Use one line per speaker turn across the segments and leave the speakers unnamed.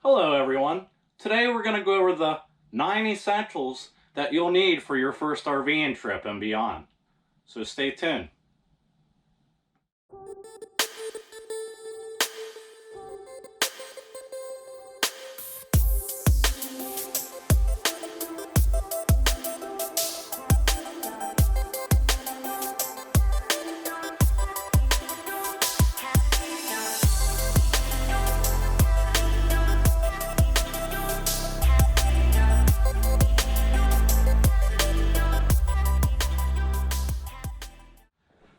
Hello everyone. Today we're going to go over the 9 essentials that you'll need for your first RVing trip and beyond. So stay tuned.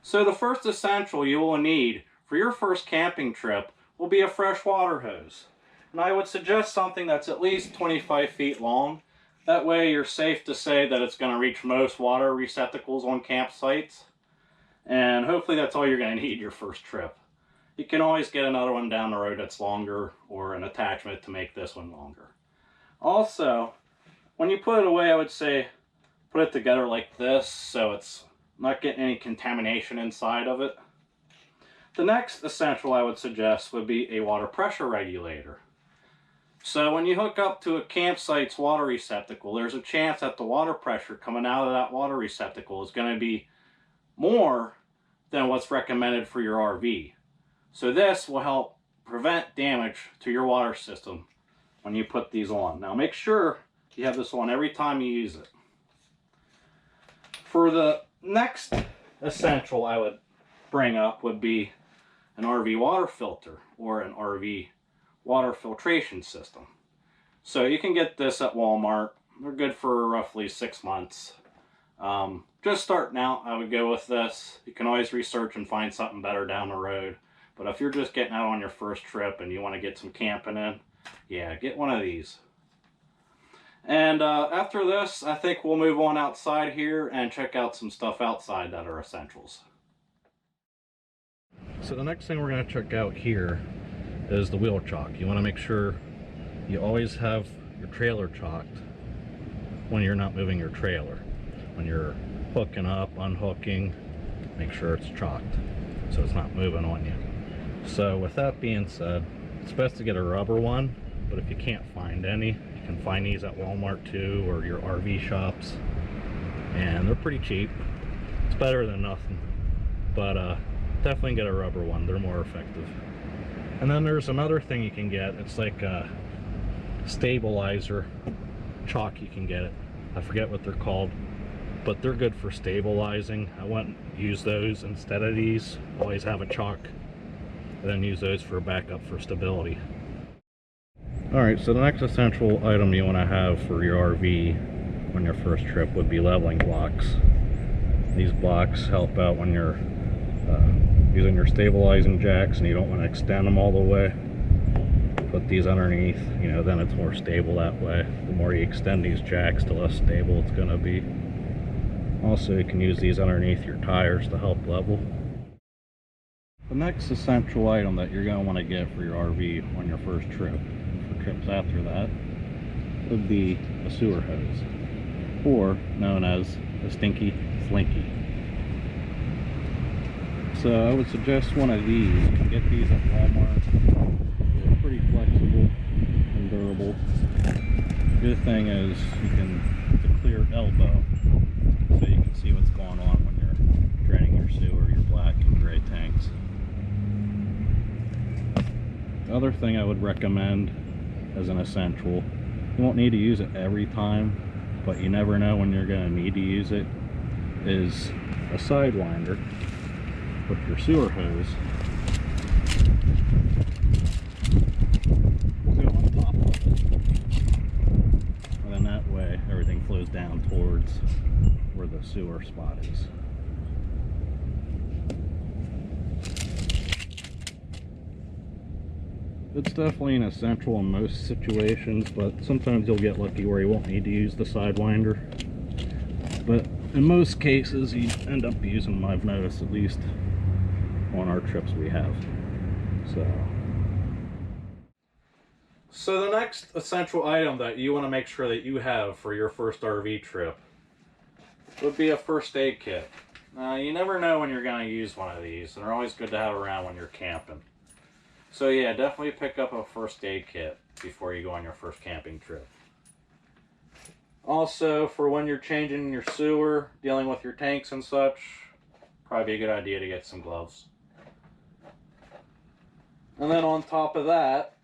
So the first essential you will need for your first camping trip will be a freshwater hose. And I would suggest something that's at least 25 feet long. That way you're safe to say that it's going to reach most water receptacles on campsites. And hopefully that's all you're going to need your first trip. You can always get another one down the road that's longer, or an attachment to make this one longer. Also, when you put it away, I would say put it together like this so it's not getting any contamination inside of it. The next essential I would suggest would be a water pressure regulator. So when you hook up to a campsite's water receptacle, there's a chance that the water pressure coming out of that water receptacle is going to be more than what's recommended for your RV. So this will help prevent damage to your water system when you put these on. Now make sure you have this on every time you use it. For the next essential I would bring up would be an RV water filter or an RV water filtration system. So you can get this at Walmart. They're good for roughly 6 months. Just starting out, I would go with this. You can always research and find something better down the road. But if you're just getting out on your first trip and you want to get some camping in, yeah, get one of these. And after this, I think we'll move on outside here and check out some stuff outside that are essentials. So the next thing we're going to check out here is the wheel chock. You want to make sure you always have your trailer chocked when you're not moving your trailer. When you're hooking up, unhooking, make sure it's chocked so it's not moving on you. So with that being said, it's best to get a rubber one, but if you can't find any, you can find these at Walmart too, or your RV shops, and they're pretty cheap. It's better than nothing, but definitely get a rubber one. They're more effective. And then there's another thing you can get. It's like a stabilizer chock. You can get it. I forget what they're called, but they're good for stabilizing. I wouldn't use those instead of these. Always have a chock, and then use those for backup for stability. Alright, so the next essential item you want to have for your RV on your first trip would be leveling blocks. These blocks help out when you're using your stabilizing jacks and you don't want to extend them all the way. Put these underneath, you know, then it's more stable that way. The more you extend these jacks, the less stable it's going to be. Also, you can use these underneath your tires to help level. The next essential item that you're going to want to get for your RV on your first trip, and for trips after that, would be a sewer hose, or known as a stinky slinky. So I would suggest one of these. You can get these at Walmart. They're pretty flexible and durable. The good thing is it's a clear elbow, so you can see what's going on when you're draining your sewer, your black and gray tanks. The other thing I would recommend as an essential, you won't need to use it every time, but you never know when you're going to need to use it, is a sidewinder with your sewer hose. Go on top of it, and then that way everything flows down towards where the sewer spot is. It's definitely an essential in most situations, but sometimes you'll get lucky where you won't need to use the sidewinder. But in most cases, you end up using them, I've noticed, at least on our trips we have. So the next essential item that you want to make sure that you have for your first RV trip would be a first aid kit. You never know when you're going to use one of these, and they're always good to have around when you're camping. So yeah, definitely pick up a first aid kit. before you go on your first camping trip. Also, for when you're changing your sewer, dealing with your tanks and such, probably be a good idea to get some gloves. And then on top of that,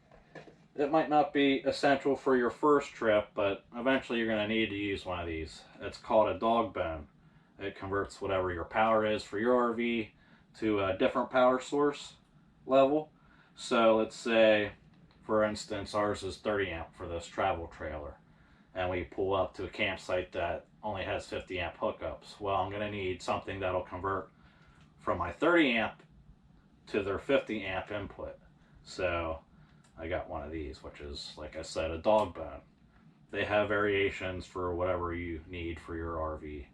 it might not be essential for your first trip, but eventually you're going to need to use one of these. It's called a dog bone. It converts whatever your power is for your RV to a different power source level. So let's say, for instance, ours is 30 amp for this travel trailer, and we pull up to a campsite that only has 50 amp hookups. Well, I'm going to need something that'll convert from my 30 amp to their 50 amp input. So I got one of these, which is, like I said, a dog bone. They have variations for whatever you need for your RV. You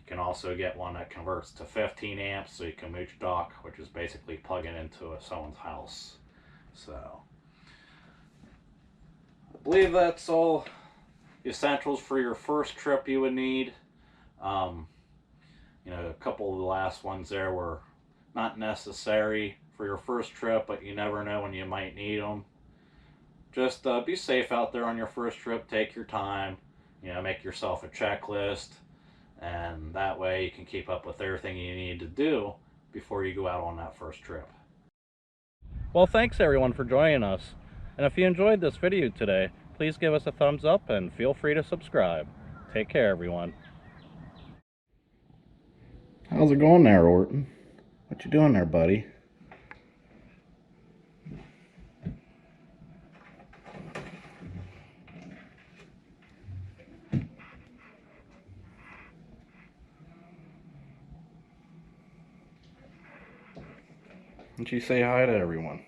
can also get one that converts to 15 amps, so you can mooch dock, which is basically plugging into someone's house. So I believe that's all the essentials for your first trip you would need. You know, a couple of the last ones there were not necessary for your first trip, but you never know when you might need them. Just be safe out there on your first trip. Take your time. You know, make yourself a checklist, and that way you can keep up with everything you need to do before you go out on that first trip. Well, thanks everyone for joining us. And if you enjoyed this video today, please give us a thumbs up and feel free to subscribe. Take care, everyone. How's it going there, Orton? What you doing there, buddy? Why don't you say hi to everyone?